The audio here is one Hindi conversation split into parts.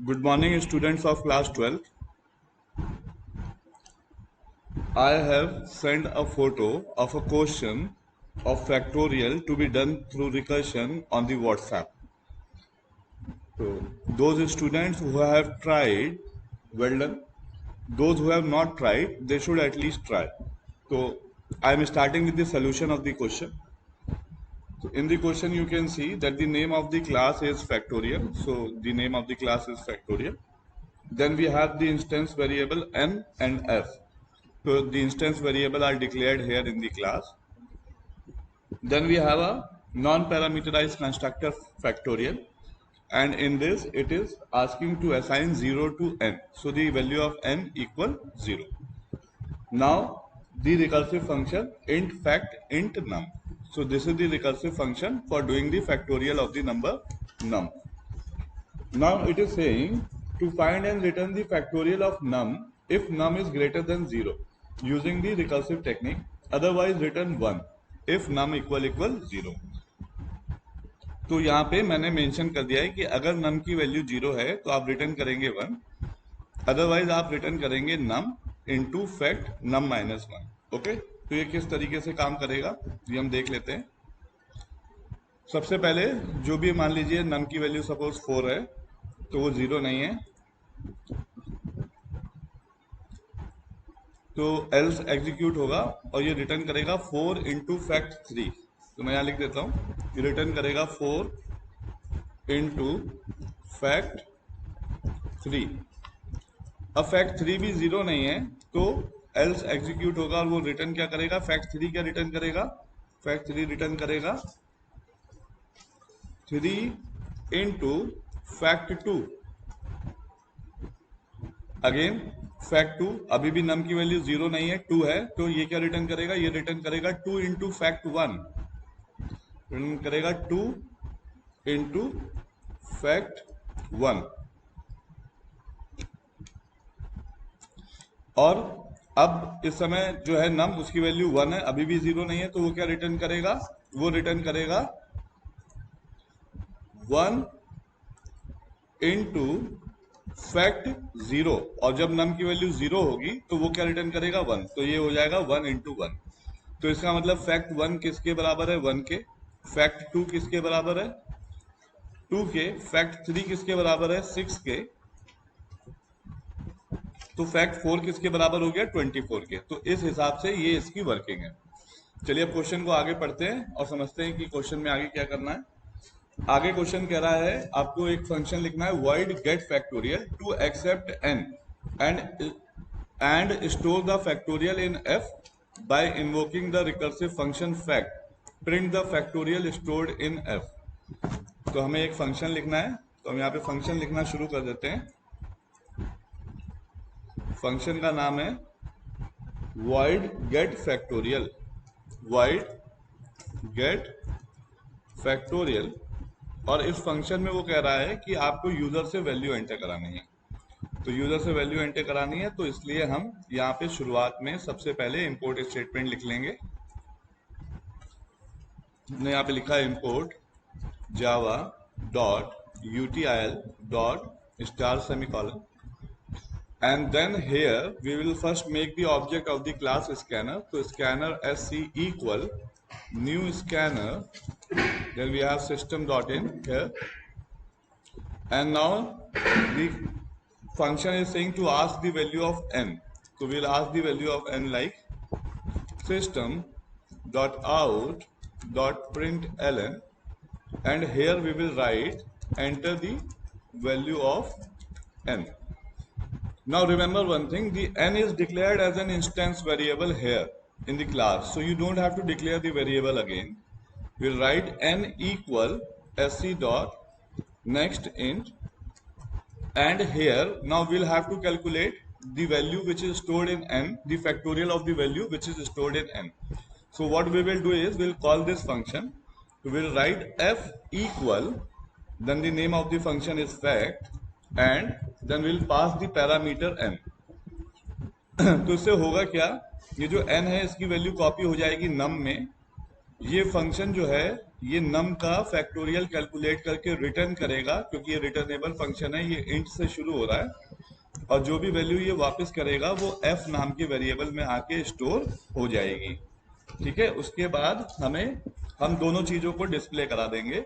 Good morning, students of class 12th. I have sent a photo of a question of factorial to be done through recursion on the WhatsApp. So, those students who have tried, well done. Those who have not tried, they should at least try. So, I am starting with the solution of the question. So, in the question, you can see that the name of the class is factorial. So, the name of the class is factorial. Then we have the instance variable n and f. So the instance variable are declared here in the class. Then we have a non-parameterized constructor factorial, and in this it is asking to assign 0 to n. So the value of n equal 0. Now the recursive function int fact int num. So this is the recursive function for doing the factorial of the number num. Now it is saying to find and return the factorial of num if num is greater than 0 using the recursive technique, otherwise return 1 if num equal 0. तो यहाँ पे मैंने मेंशन कर दिया है कि अगर num की वैल्यू 0 है तो आप रिटर्न करेंगे 1, अदरवाइज आप रिटर्न करेंगे num into fact num minus 1. Okay, तो ये किस तरीके से काम करेगा ये हम देख लेते हैं. सबसे पहले जो भी मान लीजिए num की वैल्यू सपोज 4 है तो वो 0 नहीं है, तो एल्स एग्जीक्यूट होगा और ये रिटर्न करेगा 4 इंटू फैक्ट 3. तो मैं यहाँ लिख देता हूँ, ये रिटर्न करेगा 4 इंटू फैक्ट 3. अब फैक्ट 3 भी 0 नहीं है तो एल्स एग्जीक्यूट होगा और वो रिटर्न क्या करेगा, फैक्ट 3 क्या रिटर्न करेगा, फैक्ट 3 रिटर्न करेगा 3 इंटू फैक्ट 2. अगेन फैक्ट 2, अभी भी नम की वैल्यू 0 नहीं है, 2 है, तो ये क्या रिटर्न करेगा, ये रिटर्न करेगा 2 इंटू फैक्ट 1, रिटर्न करेगा 2 इंटू फैक्ट 1. और अब इस समय जो है नम उसकी वैल्यू 1 है, अभी भी 0 नहीं है, तो वो क्या रिटर्न करेगा, वो रिटर्न करेगा 1 इंटू फैक्ट 0. और जब नम की वैल्यू 0 होगी तो वो क्या रिटर्न करेगा 1, तो ये हो जाएगा 1 इंटू 1. तो इसका मतलब फैक्ट 1 किसके बराबर है, 1 के. फैक्ट 2 किसके बराबर है, 2 के. फैक्ट 3 किसके बराबर है, 6 के. तो फैक्ट 4 किसके बराबर हो गया, 24 के. तो इस हिसाब से ये इसकी वर्किंग है. चलिए अब क्वेश्चन को आगे पढ़ते हैं और समझते हैं कि क्वेश्चन में आगे क्या करना है. आगे क्वेश्चन कह रहा है आपको एक फंक्शन लिखना है void get factorial to accept n and store the factorial in f by invoking the recursive function fact. Print the factorial stored in f. तो हमें एक फंक्शन लिखना है, तो हम यहाँ पे फंक्शन लिखना शुरू कर देते हैं. फंक्शन का नाम है void get factorial. void get factorial. और इस फंक्शन में वो कह रहा है कि आपको यूजर से वैल्यू एंटर करानी है. तो यूजर से वैल्यू एंटर करानी है, तो इसलिए हम यहाँ पे शुरुआत में सबसे पहले इंपोर्ट स्टेटमेंट लिख लेंगे. हमने यहाँ पे लिखा है import Java dot UTIL dot star semicolon, and then here we will first make the object of the class Scanner. तो Scanner SC equal new Scanner, then we have system.in here, and now the function is saying to ask the value of n. So we'll ask the value of n like system.out.println, and here we will write enter the value of n. Now remember one thing, the n is declared as an instance variable here in the class, so you don't have to declare the variable again. We'll write n equal sc dot next int, and here now we'll have to calculate the value which is stored in n, the factorial of the value which is stored in n. So what we will do is we'll call this function. So we'll write f equal, then the name of the function is fact, and then we'll pass the parameter n. तो इससे होगा क्या, ये जो n है इसकी वैल्यू कॉपी हो जाएगी num में. ये फंक्शन जो है ये num का फैक्टोरियल कैलकुलेट करके रिटर्न करेगा, क्योंकि ये रिटर्नेबल फंक्शन है, ये int से शुरू हो रहा है, और जो भी वैल्यू ये वापस करेगा वो f नाम के वेरिएबल में आके स्टोर हो जाएगी। ठीक है, उसके बाद हम दोनों चीजों को डिस्प्ले करा देंगे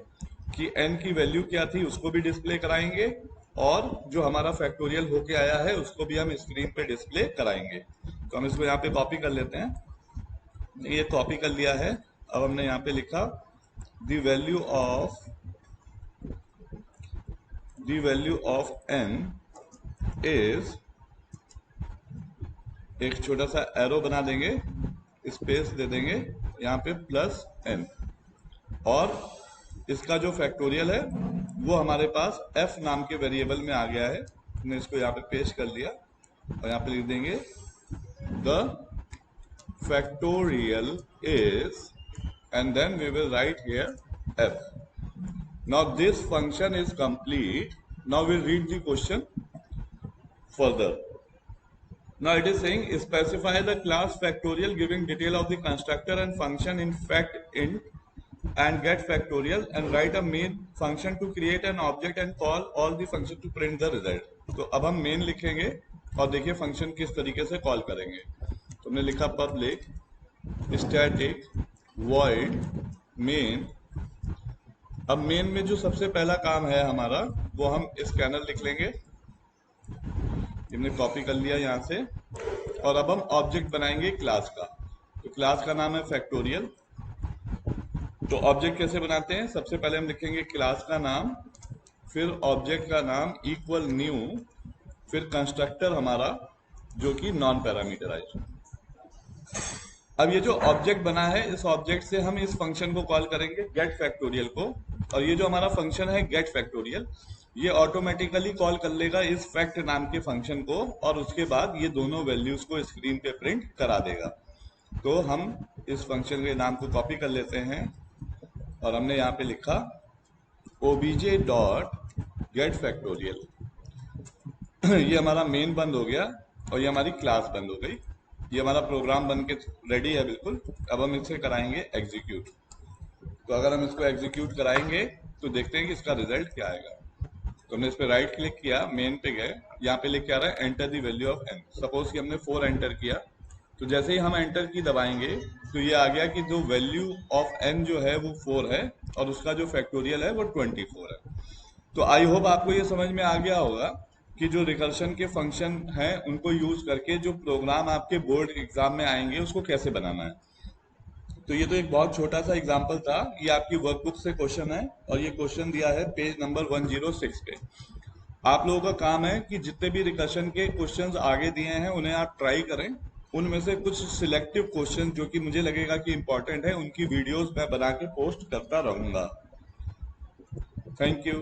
कि n की वैल्यू क्या थी उसको भी डिस्प्ले कराएंगे, और जो हमारा फैक्टोरियल होके आया है उसको भी हम स्क्रीन पे डिस्प्ले कराएंगे। तो हम इसको यहाँ पे कॉपी कर लेते हैं, ये कॉपी कर लिया है। अब हमने यहाँ पे लिखा the value of n is, एक छोटा सा एरो बना देंगे, स्पेस दे देंगे यहाँ पे प्लस n, और इसका जो फैक्टोरियल है वो हमारे पास f नाम के वेरिएबल में आ गया है। हमने इसको यहाँ पे पेस्ट कर लिया और यहाँ पे लिख देंगे the factorial is, and then we will write here f. Now this function is complete. Now we read the question further. Now it is saying specify the class factorial giving detail of the constructor and function in fact int and get factorial, and write a main function to create an object and call all the function to print the result. तो अब हम main लिखेंगे और देखिए फंक्शन किस तरीके से कॉल करेंगे। तो हमने लिखा public static void main। अब मेन में जो सबसे पहला काम है हमारा वो हम स्कैनर लिख लेंगे, हमने कॉपी कर लिया यहाँ से, और अब हम ऑब्जेक्ट बनाएंगे क्लास का। तो क्लास का नाम है फैक्टोरियल। तो ऑब्जेक्ट कैसे बनाते हैं, सबसे पहले हम लिखेंगे क्लास का नाम, फिर ऑब्जेक्ट का नाम इक्वल न्यू, फिर कंस्ट्रक्टर हमारा जो कि नॉन पैरामीटराइज्ड। अब ये जो ऑब्जेक्ट बना है इस ऑब्जेक्ट से हम इस फंक्शन को कॉल करेंगे गेट फैक्टोरियल को, और ये जो हमारा फंक्शन है गेट फैक्टोरियल ये ऑटोमेटिकली कॉल कर लेगा इस फैक्ट नाम के फंक्शन को, और उसके बाद ये दोनों वैल्यूज को स्क्रीन पे प्रिंट करा देगा। तो हम इस फंक्शन के नाम को कॉपी कर लेते हैं और हमने यहाँ पे लिखा obj डॉट गेट फैक्टोरियल। ये हमारा मेन बंद हो गया और ये हमारी क्लास बंद हो गई। ये हमारा प्रोग्राम बन के रेडी है बिल्कुल। अब हम इसे कराएंगे एग्जीक्यूट। तो अगर हम इसको एग्जीक्यूट कराएंगे तो देखते हैं कि इसका रिजल्ट क्या आएगा। तो हमने इस पर राइट क्लिक किया, मेन पे गए, यहाँ पे लिख के आ रहा है enter the value of n। Suppose कि हमने 4 एंटर किया, तो जैसे ही हम एंटर की दबाएंगे तो ये आ गया कि जो वैल्यू ऑफ n जो है वो 4 है और उसका जो फैक्टोरियल है वो 24 है। तो आई होप आपको ये समझ में आ गया होगा कि जो रिकर्शन के फंक्शन हैं उनको यूज करके जो प्रोग्राम आपके बोर्ड एग्जाम में आएंगे उसको कैसे बनाना है। तो ये तो एक बहुत छोटा सा एग्जाम्पल था, ये आपकी वर्कबुक से क्वेश्चन है और ये क्वेश्चन दिया है पेज नंबर 106 पे। आप लोगों का काम है कि जितने भी रिकर्शन के क्वेश्चंस आगे दिए हैं उन्हें आप ट्राई करें, उनमें से कुछ सिलेक्टिव क्वेश्चन जो कि मुझे लगेगा कि इंपॉर्टेंट है उनकी वीडियोस मैं बना के पोस्ट करता रहूंगा। Thank you.